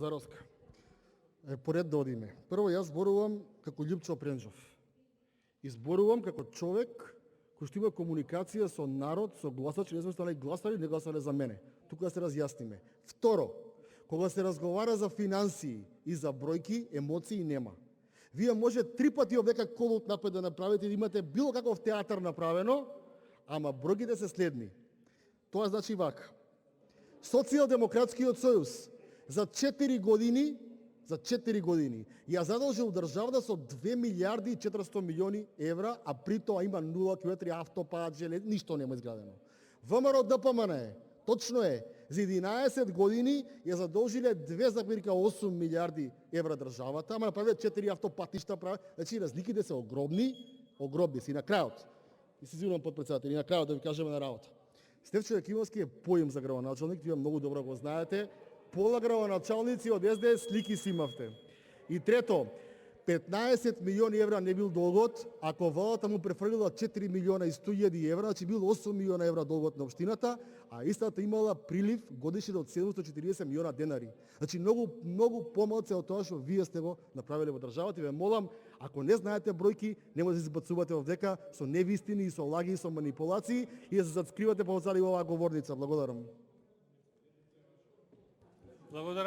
Зароска. Поред да одиме. Прво, јас зборувам како Љупчо Пренџов. И зборувам како човек кој што има комуникација со народ, со гласачи, не сме станали гласали, не гласале за мене. Тука да се разјасниме. Второ, кога се разговара за финансии и за бројки, емоции нема. Вие може 3 пати овдека колот напред да направите и да имате било каков театар направено, ама бројките се следни. Тоа значи вака. Социјалдемократскиот сојуз за 4 години ја задолжил државата со 2 милиарди и 400 милиони евра, а при тоа има 0 километри автопат, ништо нема изградено. ВМРО ДПМН точно е, за 11 години ја задолжиле 2,8 милиарди евра државата, ама направиле 4 автопатишта, значи разликите се огромни си. На крајот, и се извинувам подпредседател, и на крајот да ви кажеме на работа. Стефчо Јакимовски е поим за градоначалник, вие многу добро го знаете. Пола градоначалници од СДС слики си имавте. И трето, 15 милиони евра не бил долгот, ако владата му префрлила 4 милиона и 100.000 евра, значи бил 8 милиона евра долгот на општината, а истата имала прилив годишен од 740 милиона денари. Значи многу помалце од тоа што вие сте го направиле во државата. И ве молам, ако не знаете бројки, нема да се избацувате овдека со невистини и со лаги и со манипулации и да се заскривате позади оваа говорница. Благодарам.